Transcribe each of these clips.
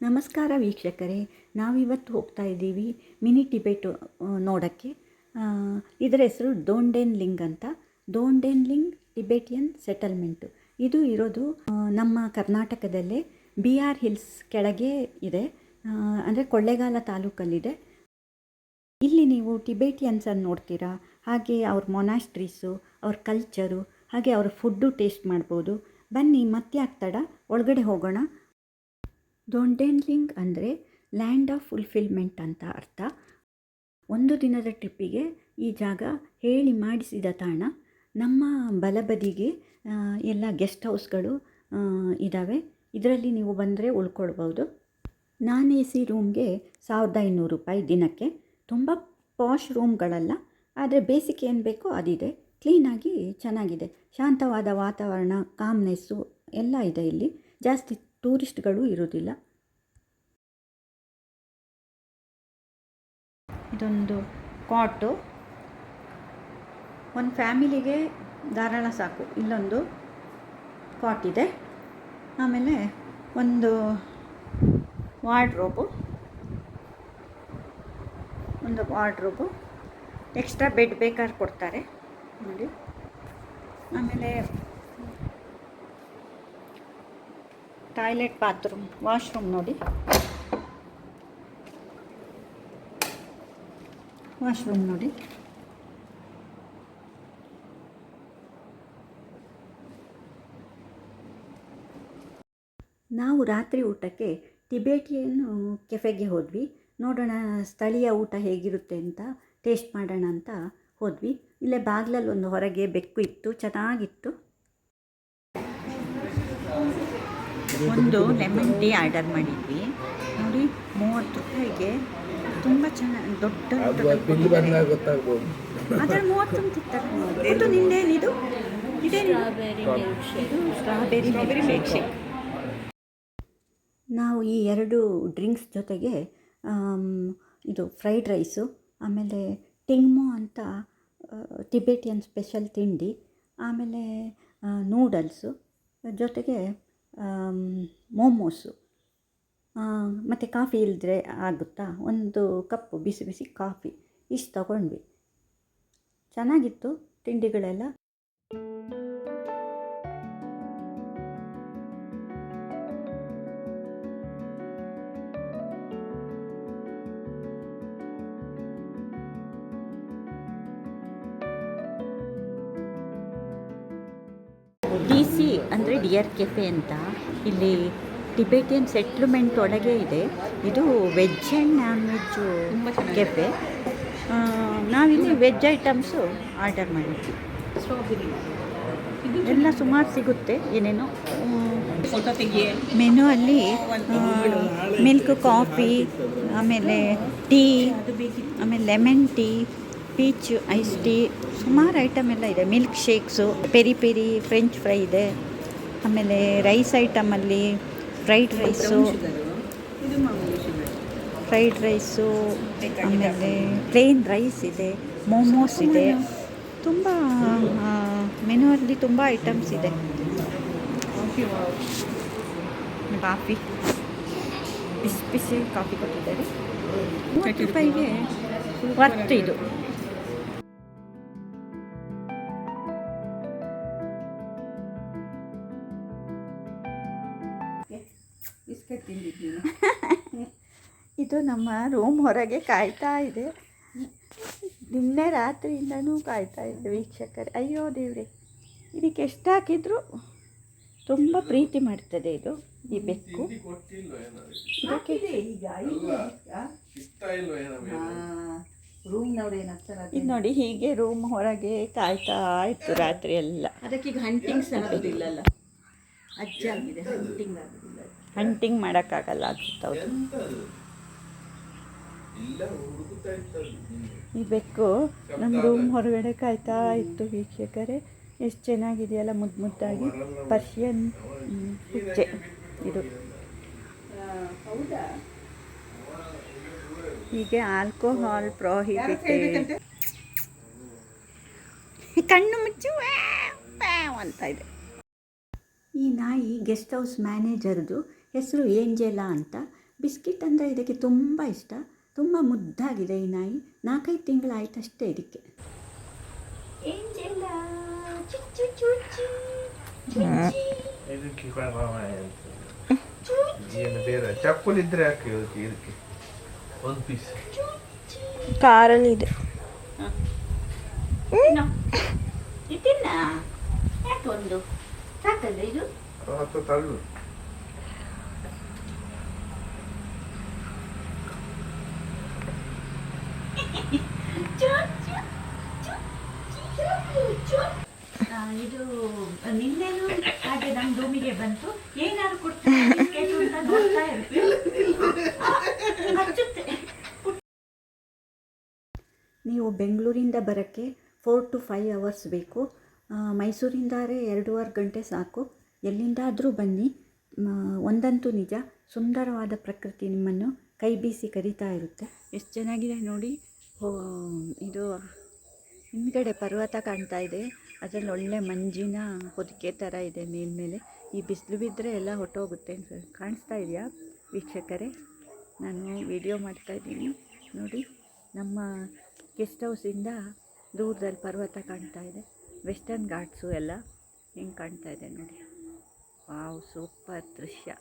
ನಮಸ್ಕಾರ ವೀಕ್ಷಕರೇ, ನಾವಿವತ್ತು ಹೋಗ್ತಾ ಇದ್ದೀವಿ ಮಿನಿ ಟಿಬೆಟ್ ನೋಡೋಕ್ಕೆ. ಇದರ ಹೆಸರು ದೋಂಡೆನ್ ಲಿಂಗ್ ಅಂತ. ದೋಂಡೆನ್ ಲಿಂಗ್ ಟಿಬೆಟಿಯನ್ ಸೆಟಲ್ಮೆಂಟು. ಇದು ಇರೋದು ನಮ್ಮ ಕರ್ನಾಟಕದಲ್ಲೇ BR ಹಿಲ್ಸ್ ಕೆಳಗೆ ಇದೆ, ಅಂದರೆ ಕೊಳ್ಳೇಗಾಲ ತಾಲೂಕಲ್ಲಿದೆ. ಇಲ್ಲಿ ನೀವು ಟಿಬೆಟಿಯನ್ಸನ್ನು ನೋಡ್ತೀರಾ, ಹಾಗೆ ಅವ್ರ ಮೊನಾಸ್ಟ್ರೀಸು, ಅವ್ರ ಕಲ್ಚರು, ಹಾಗೆ ಅವ್ರ ಫುಡ್ಡು ಟೇಸ್ಟ್ ಮಾಡ್ಬೋದು. ಬನ್ನಿ, ಮತ್ತೆ ಆಗ್ತಡ ಒಳಗಡೆ ಹೋಗೋಣ. ದೋಂಡೆನ್ ಲಿಂಗ್ ಅಂದರೆ ಲ್ಯಾಂಡ್ ಆಫ್ ಫುಲ್ಫಿಲ್ಮೆಂಟ್ ಅಂತ ಅರ್ಥ. ಒಂದು ದಿನದ ಟ್ರಿಪ್ಪಿಗೆ ಈ ಜಾಗ ಹೇಳಿ ಮಾಡಿಸಿದ ತಾಣ. ನಮ್ಮ ಬಲಬದಿಗೆ ಎಲ್ಲ ಗೆಸ್ಟ್ ಹೌಸ್ಗಳು ಇದ್ದಾವೆ. ಇದರಲ್ಲಿ ನೀವು ಬಂದರೆ ಉಳ್ಕೊಳ್ಬೋದು. ನಾನ್ AC ರೂಮ್ಗೆ 1500 ರೂಪಾಯಿ ದಿನಕ್ಕೆ. ತುಂಬ ಪಾಶ್ ರೂಮ್ಗಳಲ್ಲ, ಆದರೆ ಬೇಸಿಕ್ ಏನು ಬೇಕೋ ಅದಿದೆ. ಕ್ಲೀನಾಗಿ ಚೆನ್ನಾಗಿದೆ, ಶಾಂತವಾದ ವಾತಾವರಣ, ಕಾಮ್ನೆಸ್ಸು ಎಲ್ಲ ಇದೆ ಇಲ್ಲಿ. ಜಾಸ್ತಿ ಟೂರಿಸ್ಟ್ಗಳು ಇರೋದಿಲ್ಲ. ಇದೊಂದು ಕಾಟು, ಒಂದು ಫ್ಯಾಮಿಲಿಗೆ ಧಾರಾಳ ಸಾಕು. ಇಲ್ಲೊಂದು ಕಾಟ್ ಇದೆ. ಆಮೇಲೆ ಒಂದು ವಾರ್ಡ್ರೋಬು, ಎಕ್ಸ್ಟ್ರಾ ಬೆಡ್ ಬೇಕಾದ್ರೆ ಕೊಡ್ತಾರೆ ನೋಡಿ. ಆಮೇಲೆ ಟಾಯ್ಲೆಟ್, ಬಾತ್ರೂಮ್, ವಾಶ್ರೂಮ್ ನೋಡಿ. ನಾವು ರಾತ್ರಿ ಊಟಕ್ಕೆ ಟಿಬೆಟಿಯನ್ ಕೆಫೆಗೆ ಹೋದ್ವಿ. ನೋಡೋಣ ಸ್ಥಳೀಯ ಊಟ ಹೇಗಿರುತ್ತೆ ಅಂತ ಟೇಸ್ಟ್ ಮಾಡೋಣ ಅಂತ ಹೋದ್ವಿ. ಇಲ್ಲೇ ಬಾಗಿಲಲ್ಲಿ ಒಂದು ಹೊರಗೆ ಬೆಕ್ಕು ಇತ್ತು, ಚೆನ್ನಾಗಿತ್ತು. ಒಂದು ಲೆಮನ್ ಟೀ ಆರ್ಡರ್ ಮಾಡಿದ್ವಿ ನೋಡಿ, 30 ರೂಪಾಯಿಗೆ. ತುಂಬ ಚೆನ್ನಾಗಿ ದೊಡ್ಡ ಅದರ 30 ತಿಂತಾರೆ. ಇದು ನಿಂದೇನಿದು? Strawberry milk shake. ನಾವು ಈ 2 ಡ್ರಿಂಕ್ಸ್ ಜೊತೆಗೆ ಇದು ಫ್ರೈಡ್ ರೈಸು, ಆಮೇಲೆ ಟಿಂಗ್ಮೋ ಅಂತ ಟಿಬೆಟಿಯನ್ ಸ್ಪೆಷಲ್ ತಿಂಡಿ, ಆಮೇಲೆ ನೂಡಲ್ಸು, ಜೊತೆಗೆ ಮೋಮೋಸು, ಮತ್ತು ಕಾಫಿ ಇಲ್ಲದ್ರೆ ಆಗುತ್ತಾ, ಒಂದು ಕಪ್ಪು ಬಿಸಿ ಬಿಸಿ ಕಾಫಿ, ಇಷ್ಟು ತಗೊಂಡ್ವಿ. ಚೆನ್ನಾಗಿತ್ತು ತಿಂಡಿಗಳೆಲ್ಲ. DC ಅಂದರೆ ಡಿಯರ್ ಕೆಫೆ ಅಂತ. ಇಲ್ಲಿ ಟಿಬೆಟಿಯನ್ ಸೆಟ್ಲ್ಮೆಂಟ್ ಒಳಗೆ ಇದೆ. ಇದು veg and non veg cafe. ನಾವಿಲ್ಲಿ ವೆಜ್ ಐಟಮ್ಸು ಆರ್ಡರ್ ಮಾಡಿದ್ವಿ. ಎಲ್ಲ ಸುಮಾರು ಸಿಗುತ್ತೆ, ಏನೇನೋ. ಮೆನು ಅಲ್ಲಿ ಮಿಲ್ಕ್ ಕಾಫಿ, ಆಮೇಲೆ ಟೀ, ಆಮೇಲೆ lemon tea, peach ice tea, ಸುಮಾರು ಐಟಮ್ ಎಲ್ಲ ಇದೆ. Milk shakes, peri peri French fry ಇದೆ. ಆಮೇಲೆ ರೈಸ್ ಐಟಮಲ್ಲಿ ಫ್ರೈಡ್ ರೈಸು, ಆಮೇಲೆ ಪ್ಲೇನ್ ರೈಸ್ ಇದೆ, ಮೋಮೋಸ್ ಇದೆ. ತುಂಬ ಮೆನುವಲ್ಲಿ ತುಂಬ ಐಟಮ್ಸ್ ಇದೆ. ಕಾಫಿ, ಬಿಸಿ ಬಿಸಿ ಕಾಫಿ ಕೊಟ್ಟಿದ್ದಾರೆ. 30 ರೂಪಾಯಿಗೆ ವರ್ತ್ ಇದು. ಇದು ನಮ್ಮ ರೂಮ್ ಹೊರಗೆ ಕಾಯ್ತಾ ಇದೆ. ನಿನ್ನೆ ರಾತ್ರಿಯಿಂದನೂ ಕಾಯ್ತಾ ಇದೆ ವೀಕ್ಷಕರೇ. ಅಯ್ಯೋ ದೇವ್ರೆ, ಇದಕ್ಕೆ ಎಷ್ಟು ಹಾಕಿದ್ರು ತುಂಬ ಪ್ರೀತಿ ಮಾಡ್ತದೆ ಇದು, ಈ ಬೆಕ್ಕು. ಇದು ನೋಡಿ, ಹೀಗೆ ರೂಮ್ ಹೊರಗೆ ಕಾಯ್ತಾ ಇತ್ತು ರಾತ್ರಿ ಎಲ್ಲ. ಅದಕ್ಕೀಗ ಹಂಟಿಂಗ್ಸ್ ಆಗೋದಿಲ್ಲಲ್ಲ, ಅಜ್ಜ ಆಗಿದೆ, ಹಂಟಿಂಗ್ ಮಾಡೋಕ್ಕಾಗಲ್ಲ ಆಗ್ತೌದು. ಈ ಬೆಕ್ಕು ನಮ್ಮ ರೂಮ್ ಹೊರಗಡೆ ಕಾಯ್ತಾ ಇತ್ತು ವೀಕ್ಷಕರೇ. ಎಷ್ಟು ಚೆನ್ನಾಗಿದೆಯಲ್ಲ, ಮುದ್ದು ಮುದ್ದಾಗಿ. ಪರ್ಷಿಯನ್ ಹುಚ್ಚೆ ಇದು. ಹೀಗೆ ಆಲ್ಕೋಹಾಲ್ ಪ್ರೋಹಿಬಿಟೆಡ್. ಕಣ್ಣು ಮುಚ್ಚು ಅಂತ ಇದೆ. ಈ ನಾಯಿ ಗೆಸ್ಟ್ ಹೌಸ್ ಮ್ಯಾನೇಜರ್ದು ಹೆಸರು ಏಂಜೆಲಾ ಅಂತ. ಬಿಸ್ಕಿಟ್ ಅಂದರೆ ಇದಕ್ಕೆ ತುಂಬ ಇಷ್ಟ. ತುಂಬ ಮುದ್ದಾಗಿದೆ ಈ ನಾಯಿ. 4-5 ತಿಂಗಳಾಯ್ತಷ್ಟೇ ಇದಕ್ಕೆ. ಏಂಜೆಲಾ ಚುಚ್ಚು ಚುಚ್ಚಿ ಚುಚ್ಚಿ ಇದಕ್ಕೆ ಏನು ಬೇರೆ ಚಪ್ಪಲ್ ಇದ್ರೆ ಹಾಕಿ ಇದಕ್ಕೆ ಒಂದು ಪೀಸ್ ಕಾರಲ್ಲಿ ಇದೆ. ಇದನ್ನ ಯಾಕೊಂದು ಸಾಕಲ್ಲ ಇದು ಹತ್ತು ತಳ್ಳು. ಇದು ನಿನ್ನೆನೂ ಹಾಗೆ ನಮ್ಮ ರೂಮಿಗೆ ಬಂತು. ಏನಾದ್ರು ಕೊಡ್ತಾರೆ ಅಂತ ನೋಡ್ತಾ ಇರ್ತೀವಿ. ನೀವು ಬೆಂಗಳೂರಿಂದ ಬರೋಕ್ಕೆ 4 to 5 hours ಬೇಕು. ಮೈಸೂರಿಂದಾದರೆ 2.5 ಗಂಟೆ ಸಾಕು. ಎಲ್ಲಿಂದಾದರೂ ಬನ್ನಿ. ಒಂದಂತೂ ನಿಜ, ಸುಂದರವಾದ ಪ್ರಕೃತಿ ನಿಮ್ಮನ್ನು ಕೈ ಬೀಸಿ ಕರೀತಾ ಇರುತ್ತೆ. ಎಷ್ಟು ಚೆನ್ನಾಗಿದೆ ನೋಡಿ. ಇದು ಹಿಂದ್ಗಡೆ ಪರ್ವತ ಕಾಣ್ತಾ ಇದೆ. ಅದರಲ್ಲಿ ಒಳ್ಳೆ ಮಂಜಿನ ಹೊದಿಕೆ ಥರ ಇದೆ ಮೇಲ್ಮೇಲೆ. ಈ ಬಿಸಿಲು ಬಿದ್ದರೆ ಎಲ್ಲ ಹೊಟ್ಟೋಗುತ್ತೆ. ಕಾಣಿಸ್ತಾ ಇದೆಯಾ ವೀಕ್ಷಕರೇ? ನಾನು ವಿಡಿಯೋ ಮಾಡ್ತಾಯಿದ್ದೀನಿ ನೋಡಿ. ನಮ್ಮ ಗೆಸ್ಟ್ ಹೌಸಿಂದ ದೂರದಲ್ಲಿ ಪರ್ವತ ಕಾಣ್ತಾ ಇದೆ. ವೆಸ್ಟರ್ನ್ ಘಾಟ್ಸು ಎಲ್ಲ ಹೆಂಗೆ ಕಾಣ್ತಾ ಇದೆ ನೋಡಿ. ವಾವ್, ಸೂಪರ್ ದೃಶ್ಯ.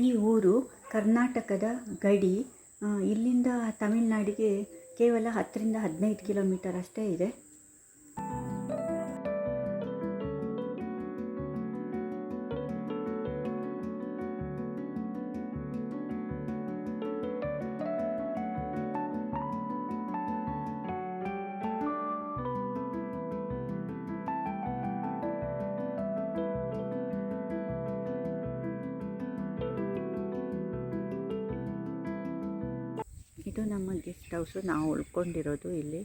ಈ ಊರು ಕರ್ನಾಟಕದ ಗಡಿ. ಇಲ್ಲಿಂದ ತಮಿಳುನಾಡಿಗೆ ಕೇವಲ 10ರಿಂದ 15 ಕಿಲೋಮೀಟರ್ ಅಷ್ಟೇ ಇದೆ. ಇದು ನಮ್ಮ ಗೆಸ್ಟ್ ಹೌಸು. ನಾವು ಉಳ್ಕೊಂಡಿರೋದು ಇಲ್ಲಿ.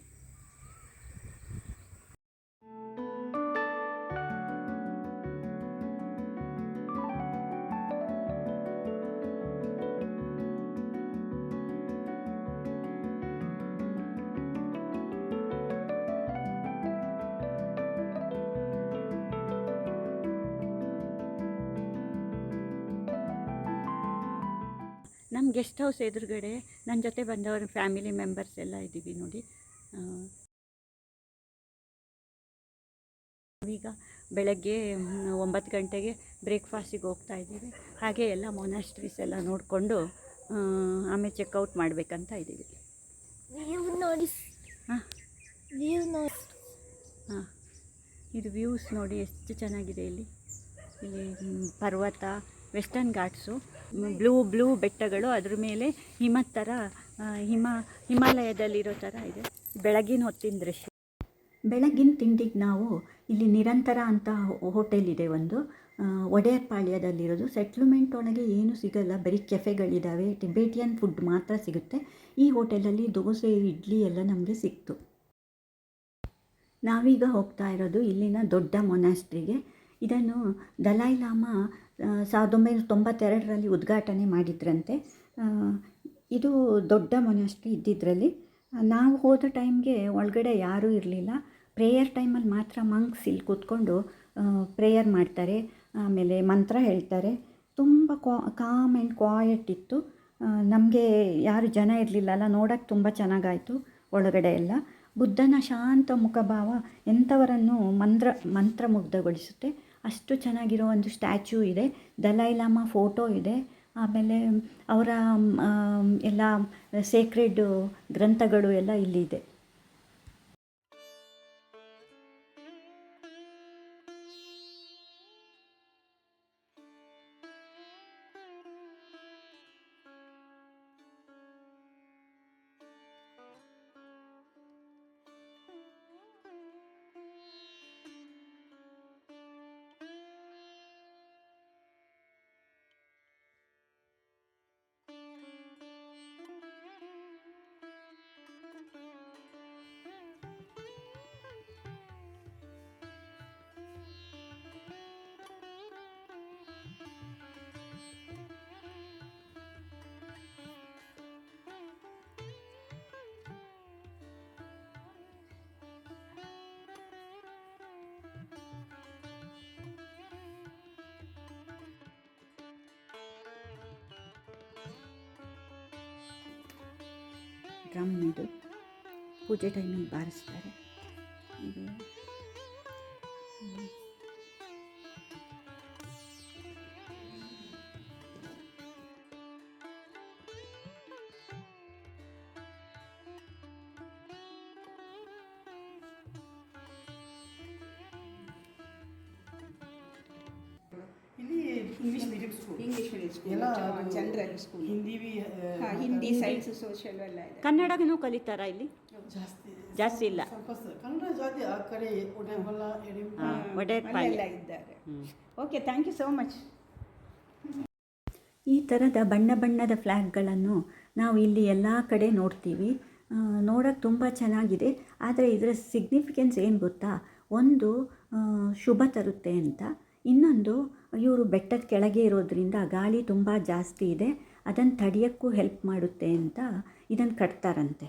ನಮ್ಮ ಗೆಸ್ಟ್ ಹೌಸ್ ಎದುರುಗಡೆ ನನ್ನ ಜೊತೆ ಬಂದವರು ಫ್ಯಾಮಿಲಿ ಮೆಂಬರ್ಸ್ ಎಲ್ಲ ಇದ್ದೀವಿ ನೋಡಿ. ಈಗ ಬೆಳಗ್ಗೆ 9 ಗಂಟೆಗೆ ಬ್ರೇಕ್ಫಾಸ್ಟಿಗೆ ಹೋಗ್ತಾ ಇದ್ದೀವಿ. ಹಾಗೆ ಎಲ್ಲ ಮೊನಾಸ್ಟ್ರೀಸ್ ಎಲ್ಲ ನೋಡಿಕೊಂಡು ಆಮೇಲೆ ಚೆಕ್ಔಟ್ ಮಾಡಬೇಕಂತ ಇದ್ದೀವಿ. ಹಾಂ ಹಾಂ, ಇದು ವ್ಯೂಸ್ ನೋಡಿ ಎಷ್ಟು ಚೆನ್ನಾಗಿದೆ. ಇಲ್ಲಿ ಪರ್ವತ, ವೆಸ್ಟರ್ನ್ ಘಾಟ್ಸು, ಬ್ಲೂ ಬೆಟ್ಟಗಳು, ಅದ್ರ ಮೇಲೆ ಹಿಮದ ಥರ ಹಿಮಾಲಯದಲ್ಲಿರೋ ಥರ ಇದೆ. ಬೆಳಗಿನ ಹೊತ್ತಿನ ದೃಶ್ಯ. ಬೆಳಗಿನ ತಿಂಡಿಗೆ ನಾವು ಇಲ್ಲಿ ನಿರಂತರ ಅಂತ ಹೋಟೆಲ್ ಇದೆ ಒಂದು, ಒಡೆಯರ್ ಪಾಳ್ಯದಲ್ಲಿರೋದು. ಸೆಟ್ಲ್ಮೆಂಟ್ ಒಳಗೆ ಏನೂ ಸಿಗಲ್ಲ, ಬರೀ ಕೆಫೆಗಳಿದ್ದಾವೆ. ಟಿಬೇಟಿಯನ್ ಫುಡ್ ಮಾತ್ರ ಸಿಗುತ್ತೆ. ಈ ಹೋಟೆಲಲ್ಲಿ ದೋಸೆ, ಇಡ್ಲಿ ಎಲ್ಲ ನಮಗೆ ಸಿಕ್ತು. ನಾವೀಗ ಹೋಗ್ತಾ ಇರೋದು ಇಲ್ಲಿನ ದೊಡ್ಡ ಮೊನಾಸ್ಟ್ರಿಗೆ. ಇದನ್ನು ದಲೈ ಲಾಮಾ 1992ರಲ್ಲಿ ಉದ್ಘಾಟನೆ ಮಾಡಿದ್ರಂತೆ. ಇದು ದೊಡ್ಡ ಮೊನಾಸ್ಟ್ರಿ ಇದ್ದಿದ್ರಲ್ಲಿ. ನಾವು ಹೋದ ಟೈಮ್ಗೆ ಒಳಗಡೆ ಯಾರೂ ಇರಲಿಲ್ಲ. ಪ್ರೇಯರ್ ಟೈಮಲ್ಲಿ ಮಾತ್ರ ಮಂಕ್ಸ್ ಇಲ್ಲಿ ಕೂತ್ಕೊಂಡು ಪ್ರೇಯರ್ ಮಾಡ್ತಾರೆ, ಆಮೇಲೆ ಮಂತ್ರ ಹೇಳ್ತಾರೆ. ತುಂಬ ಕಾಮ್ ಆ್ಯಂಡ್ ಕ್ವಾಯಟ್ ಇತ್ತು. ನಮಗೆ ಯಾರು ಜನ ಇರಲಿಲ್ಲಲ್ಲ, ನೋಡೋಕ್ಕೆ ತುಂಬ ಚೆನ್ನಾಗಾಯಿತು ಒಳಗಡೆ ಎಲ್ಲ. ಬುದ್ಧನ ಶಾಂತ ಮುಖಭಾವ ಎಂಥವರನ್ನು ಮಂತ್ರಮುಗ್ಧಗೊಳಿಸುತ್ತೆ. ಅಷ್ಟು ಚೆನ್ನಾಗಿರೋ ಒಂದು ಸ್ಟ್ಯಾಚ್ಯೂ ಇದೆ. ದಲೈ ಲಾಮಾ ಫೋಟೋ ಇದೆ. ಆಮೇಲೆ ಅವರ ಎಲ್ಲ ಸೇಕ್ರೆಡ್ ಗ್ರಂಥಗಳು ಎಲ್ಲ ಇಲ್ಲಿದೆ. ಡ್ರಮ್ ಇದು ಪೂಜೆ ಟೈಮಲ್ಲಿ ಬಾರಿಸ್ತಾರೆ. ಇದು ಇಲ್ಲಿ English medium school, English medium school, ಎಲ್ಲ general school, Hindi Hindi science social ಎಲ್ಲ ಇದೆ. ಕನ್ನಡನೂ ಕಲಿತಾರಾ ಇಲ್ಲಿ? ಜಾಸ್ತಿ ಇಲ್ಲ. ಸ್ವಲ್ಪ ಕನ್ನಡ ಜಾತಿ ಆ ಕಡೆ ಒಡೆಬಲ್ಲ ಅಲ್ಲೆಲ್ಲ ಇದ್ದಾರೆ. Okay, thank you so much. ಈ ಥರದ ಬಣ್ಣ ಬಣ್ಣದ ಫ್ಲ್ಯಾಗ್ಗಳನ್ನು ನಾವು ಇಲ್ಲಿ ಎಲ್ಲ ಕಡೆ ನೋಡ್ತೀವಿ. ನೋಡೋಕ್ಕೆ ತುಂಬ ಚೆನ್ನಾಗಿದೆ. ಆದರೆ ಇದರ ಸಿಗ್ನಿಫಿಕೆನ್ಸ್ ಏನು ಗೊತ್ತಾ? ಒಂದು ಶುಭ ತರುತ್ತೆ ಅಂತ, ಇನ್ನೊಂದು ಇವರು ಬೆಟ್ಟದ ಕೆಳಗೆ ಇರೋದ್ರಿಂದ ಗಾಳಿ ತುಂಬ ಜಾಸ್ತಿ ಇದೆ, ಅದನ್ನು ತಡೆಯೋಕ್ಕೂ ಹೆಲ್ಪ್ ಮಾಡುತ್ತೆ ಅಂತ ಇದನ್ನು ಕಟ್ತಾರಂತೆ.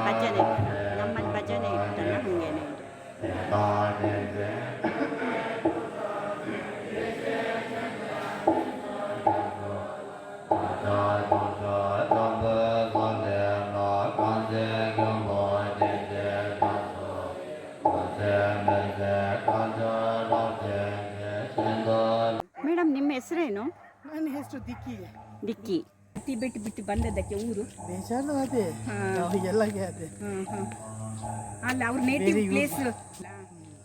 ಭಜನೆ, ನಮ್ಮಲ್ಲಿ ಭಜನೆ ಇರ್ತಲ್ಲ ಹಾಗೇನೆ ಇದು. ಮೇಡಮ್, ನಿಮ್ಮ ಹೆಸರೇನು? ನನ್ನ ಹೆಸರು ದಿಕ್ಕಿ. ಬಿಟ್ಟು ಬಿಟ್ಟು ಬಂದದ್ದಕ್ಕೆ ಊರು ಬೇಜಾರು ಅದೇ ಅವರಿಗೆಲ್ಲಗೆ ಅದೇ. ಅಲ್ಲ, ಅವ್ರ ನೇಟಿವ್ ಪ್ಲೇಸ್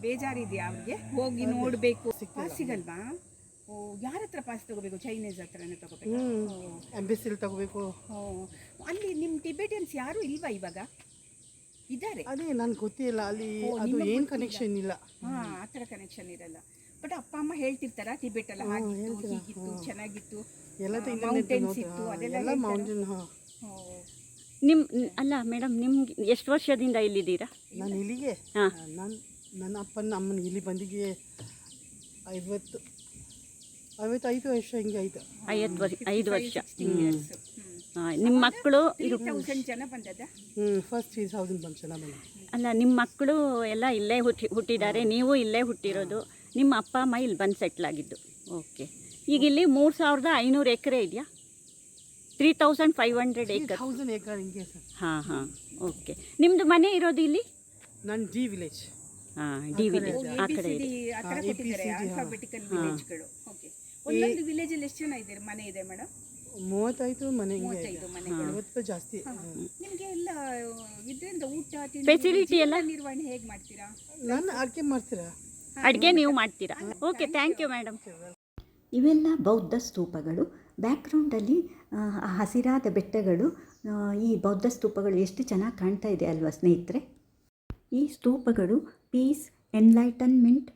ಬೇಜಾರಿದೆಯಾ ಅವ್ರಿಗೆ? ಹೋಗಿ ನೋಡಬೇಕು. ಪಾಸ್ ಸಿಗಲ್ವಾ? ಓ, ಯಾರ ಹತ್ರ ಪಾಸ್ ತಗೋಬೇಕು? ಚೈನೀಸ್ ಹತ್ರನೇ ತಗೋಬೇಕು? ಎಂಬೆಸಿಲ್ ತಗೋಬೇಕು. ಅಲ್ಲಿ ನಿಮ್ಮ ಟಿಬೆಟಿಯನ್ಸ್ ಯಾರು ಇಲ್ವಾ ಇವಾಗ? ಇದ್ದಾರೆ. ಅದೇ ನನ್ಗೆ ಗೊತ್ತಿಲ್ಲ ಅಲ್ಲಿ ಅದು ಏನು ಕನೆಕ್ಷನ್ ಇಲ್ಲ. ಆ ಥರ ಕನೆಕ್ಷನ್ ಇರಲ್ಲ. ಬಟ್ ಅಪ್ಪ ಅಮ್ಮ ಹೇಳ್ತಿರ್ತಾರ ಟಿಬೆಟ್ ಎಲ್ಲ ಹಾಗಿತ್ತು, ಹೀಗಿತ್ತು, ಚೆನ್ನಾಗಿತ್ತು, ಮೌಂಟೇನ್ಸ್ ಇತ್ತು, ಅದೆಲ್ಲ ಮೌಂಟೇನ್. ಅಲ್ಲ ಮೇಡಮ್, ನಿಮ್ಗೆ ಎಷ್ಟು ವರ್ಷದಿಂದ ಇಲ್ಲಿದ್ದೀರಾ? ನಾನು ಇಲ್ಲಿಗೆ ನನ್ನ ಅಪ್ಪನ ಅಮ್ಮನ ಇಲ್ಲಿ ಬಂದಿಗೆ 55 ವರ್ಷ ಹಿಂಗೆ ಆಯ್ತು. 5 ವರ್ಷ. ನಿಮ್ಮ ಮಕ್ಕಳು 3000 ಜನ ಬಂದದ? ಫಸ್ಟ್ 3000 ಜನ ಬಂದ. ಅಲ್ಲ, ನಿಮ್ಮ ಮಕ್ಕಳು ಎಲ್ಲ ಇಲ್ಲೇ ಹುಟ್ಟಿದ್ದಾರೆ, ನೀವು ಇಲ್ಲೇ ಹುಟ್ಟಿರೋದು, ನಿಮ್ಮ ಅಪ್ಪ ಅಮ್ಮ ಇಲ್ಲಿ ಬಂದು ಸೆಟ್ಲ್ ಆಗಿದ್ದು. ಓಕೆ. ಈಗ ಇಲ್ಲಿ 3500 ಎಕರೆ ಇದೆಯಾ? 3500 ಏಕರ್. 1000 ಏಕರ್ ಹಿಂಗೆ ಸರ್. ಹಾಂ. ಓಕೆ. ನಿಮ್ಮದು ಮನೆ ಇರೋದು ಇಲ್ಲಿ? ನನ್ನ ಡಿ ವಿಲೇಜ್. ಡಿ ವಿಲೇಜ್ ಆ ಕಡೆ ಇದೆ. ಆ ಥರ ಕೊಟ್ಟಿದ್ದಾರೆ ಆಲ್ಫಾಬೆಟಿಕಲ್ ವಿಲೇಜ್ಗಳು. ಓಕೆ. ಒಂದೊಂದು ವಿಲೇಜಲ್ಲಿ ಎಷ್ಟು ಜನ ಇದೆ ಮನೆ ಇದೆ ಮೇಡಮ್? 35 ಮನೆ. 35 ಮನೆಗಳು. 50 ಜಾಸ್ತಿ. ನಿಮಗೆ ಎಲ್ಲ ಇದರಿಂದ ಊಟ ಫೆಸಿಲಿಟಿ ಎಲ್ಲ ನಿರ್ವಹಣೆ ಹೇಗೆ ಮಾಡ್ತೀರಾ? ನಾನು ಅಡುಗೆ ಮಾಡ್ತೀರಾ? ಅಡುಗೆ ನೀವು ಮಾಡ್ತೀರಾ? Okay, thank you madam. ಇವೆಲ್ಲ ಬೌದ್ಧ ಸ್ತೂಪಗಳು. ಬ್ಯಾಕ್ಗ್ರೌಂಡಲ್ಲಿ ಹಸಿರಾದ ಬೆಟ್ಟಗಳು. ಈ ಬೌದ್ಧ ಸ್ತೂಪಗಳು ಎಷ್ಟು ಚೆನ್ನಾಗಿ ಕಾಣ್ತಾ ಇದೆ ಅಲ್ವಾ ಸ್ನೇಹಿತರೆ? ಈ ಸ್ತೂಪಗಳು ಪೀಸ್, ಎನ್ಲೈಟನ್ಮೆಂಟ್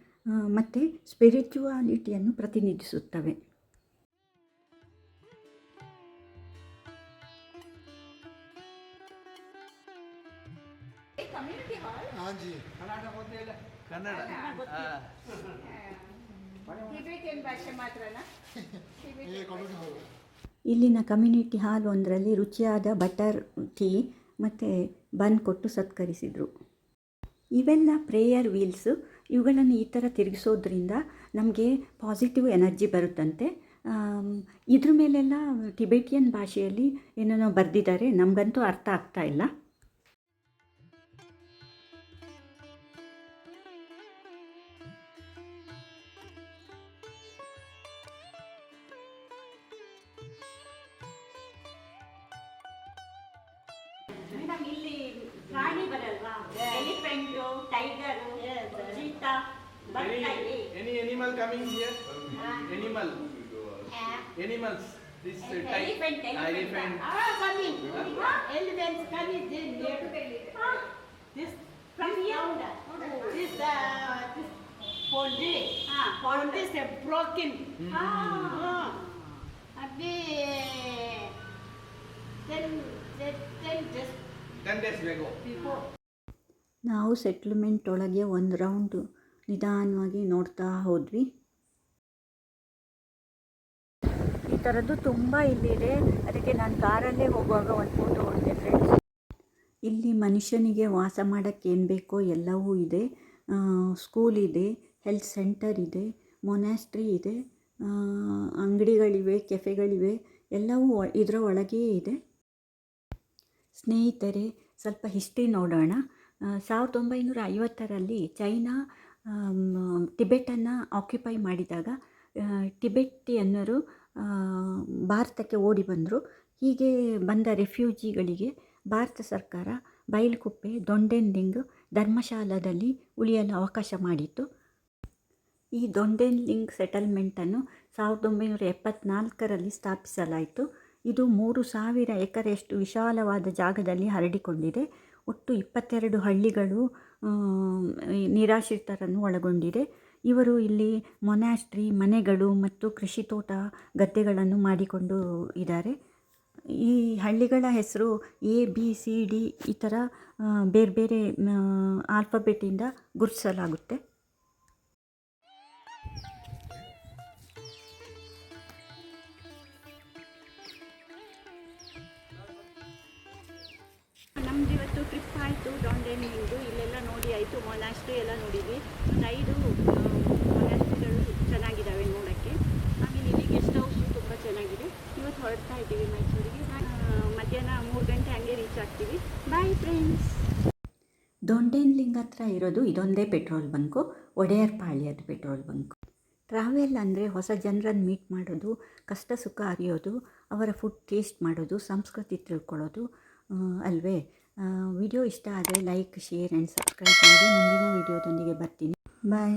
ಮತ್ತು ಸ್ಪಿರಿಚುವಾಲಿಟಿಯನ್ನು ಪ್ರತಿನಿಧಿಸುತ್ತವೆ. ಕನ್ನಡ ಇಲ್ಲಿನ ಕಮ್ಯುನಿಟಿ ಹಾಲ್ ಒಂದರಲ್ಲಿ ರುಚಿಯಾದ ಬಟರ್ ಟೀ ಮತ್ತು ಬನ್ ಕೊಟ್ಟು ಸತ್ಕರಿಸಿದರು. ಇವೆಲ್ಲ ಪ್ರೇಯರ್ ವೀಲ್ಸು. ಇವುಗಳನ್ನು ಈ ಥರ ತಿರುಗಿಸೋದ್ರಿಂದ ನಮಗೆ ಪಾಸಿಟಿವ್ ಎನರ್ಜಿ ಬರುತ್ತಂತೆ. ಇದ್ರ ಮೇಲೆಲ್ಲ ಟಿಬೆಟಿಯನ್ ಭಾಷೆಯಲ್ಲಿ ಏನೇನೋ ಬರೆದಿದ್ದಾರೆ, ನಮಗಂತೂ ಅರ್ಥ ಆಗ್ತಾ ಇಲ್ಲ. ಇಲ್ಲಿ ಪ್ರಾಣಿ ಬರಲ್ವಾ? Elephant, tiger, cheetah, any animal coming here? Animal. Animals. This elephant. Coming. Elephants coming there. This from here. This pond is broken. Abhi 10 days ಬೇಕು. ನಾವು ಸೆಟ್ಲ್ಮೆಂಟ್ ಒಳಗೆ ಒಂದು ರೌಂಡು ನಿಧಾನವಾಗಿ ನೋಡ್ತಾ ಹೋದ್ವಿ. ಈ ಥರದ್ದು ತುಂಬ ಇಲ್ಲಿದೆ. ಅದಕ್ಕೆ ನಾನು ಕಾರಲ್ಲೇ ಹೋಗುವಾಗ ಒಂದು ಫೋಟೋ ಹೊಡೆದೆ ಫ್ರೆಂಡ್ಸ್. ಇಲ್ಲಿ ಮನುಷ್ಯನಿಗೆ ವಾಸ ಮಾಡೋಕ್ಕೆ ಏನು ಬೇಕೋ ಎಲ್ಲವೂ ಇದೆ. ಸ್ಕೂಲ್ ಇದೆ, ಹೆಲ್ತ್ ಸೆಂಟರ್ ಇದೆ, ಮೊನಾಸ್ಟ್ರಿ ಇದೆ, ಅಂಗಡಿಗಳಿವೆ, ಕೆಫೆಗಳಿವೆ, ಎಲ್ಲವೂ ಇದರ ಒಳಗೇ ಇದೆ. ಸ್ನೇಹಿತರೆ, ಸ್ವಲ್ಪ ಹಿಸ್ಟ್ರಿ ನೋಡೋಣ. 1950ರಲ್ಲಿ ಚೈನಾ ಟಿಬೆಟನ್ನು ಆಕ್ಯುಪೈ ಮಾಡಿದಾಗ ಟಿಬೆಟಿಯನ್ನರು ಭಾರತಕ್ಕೆ ಓಡಿ ಬಂದರು. ಹೀಗೆ ಬಂದ ರೆಫ್ಯೂಜಿಗಳಿಗೆ ಭಾರತ ಸರ್ಕಾರ ಬೈಲ್ಕುಪ್ಪೆ, ದೊಂಡೆನ್ಲಿಂಗ್, ಧರ್ಮಶಾಲಾದಲ್ಲಿ ಉಳಿಯಲು ಅವಕಾಶ ಮಾಡಿತ್ತು. ಈ ದೊಂಡೆನ್ಲಿಂಗ್ ಸೆಟಲ್ಮೆಂಟನ್ನು 1974ರಲ್ಲಿ ಸ್ಥಾಪಿಸಲಾಯಿತು. ಇದು 3000 ಎಕರೆಯಷ್ಟು ವಿಶಾಲವಾದ ಜಾಗದಲ್ಲಿ ಹರಡಿಕೊಂಡಿದೆ. ಒಟ್ಟು 22 ಹಳ್ಳಿಗಳು ನಿರಾಶ್ರಿತರನ್ನು ಒಳಗೊಂಡಿದೆ. ಇವರು ಇಲ್ಲಿ ಮೊನಾಸ್ಟ್ರಿ, ಮನೆಗಳು ಮತ್ತು ಕೃಷಿ ತೋಟ, ಗದ್ದೆಗಳನ್ನು ಮಾಡಿಕೊಂಡು ಇದ್ದಾರೆ. ಈ ಹಳ್ಳಿಗಳ ಹೆಸರು ABCD ಈ ಥರ ಬೇರೆ ಬೇರೆ ಆಲ್ಫಬೆಟಿಂದ ಗುರುತಿಸಲಾಗುತ್ತೆ. ನಮ್ದು ಇವತ್ತು ಟ್ರಿಪ್ ಆಯಿತು. ಡೊಂಡೆನ್ಲಿಂಗು ಇಲ್ಲೆಲ್ಲ ನೋಡಿ ಆಯಿತು. ಮೊನಾಸ್ಟ್ರಿ ಎಲ್ಲ ನೋಡಿದ್ವಿ. ಒಂದು 5 ಮೊನಾಸ್ಟ್ರಿಗಳು ಚೆನ್ನಾಗಿದ್ದಾವೆ ನೋಡೋಕ್ಕೆ. ಆಮೇಲೆ ಇಲ್ಲಿ ಗೆಸ್ಟ್ ಹೌಸು ತುಂಬ ಚೆನ್ನಾಗಿದೆ. ಇವತ್ತು ಹೊರಡ್ತಾ ಇದ್ದೀವಿ ಮೈಸೂರಿಗೆ. ಮಧ್ಯಾಹ್ನ 3 ಗಂಟೆ ಹಂಗೆ ರೀಚ್ ಆಗ್ತೀವಿ. Bye friends. ದೊಂಡೆನ್ಲಿಂಗ್ ಹತ್ರ ಇರೋದು ಇದೊಂದೇ ಪೆಟ್ರೋಲ್ ಬಂಕು, ಒಡೆಯರ್ಪಾಳ್ಯದ ಪೆಟ್ರೋಲ್ ಬಂಕು. ಟ್ರಾವೆಲ್ ಅಂದರೆ ಹೊಸ ಜನರನ್ನು ಮೀಟ್ ಮಾಡೋದು, ಕಷ್ಟ ಸುಖ ಅರಿಯೋದು, ಅವರ ಫುಡ್ ಟೇಸ್ಟ್ ಮಾಡೋದು, ಸಂಸ್ಕೃತಿ ತಿಳ್ಕೊಳ್ಳೋದು ಅಲ್ವೇ. ವಿಡಿಯೋ ಇಷ್ಟ ಆದರೆ ಲೈಕ್, ಶೇರ್ ಆ್ಯಂಡ್ ಸಬ್ಸ್ಕ್ರೈಬ್ ಮಾಡಿ. ಮುಂದಿನ ವಿಡಿಯೋದೊಂದಿಗೆ ಬರ್ತೀನಿ. ಬಾಯ್.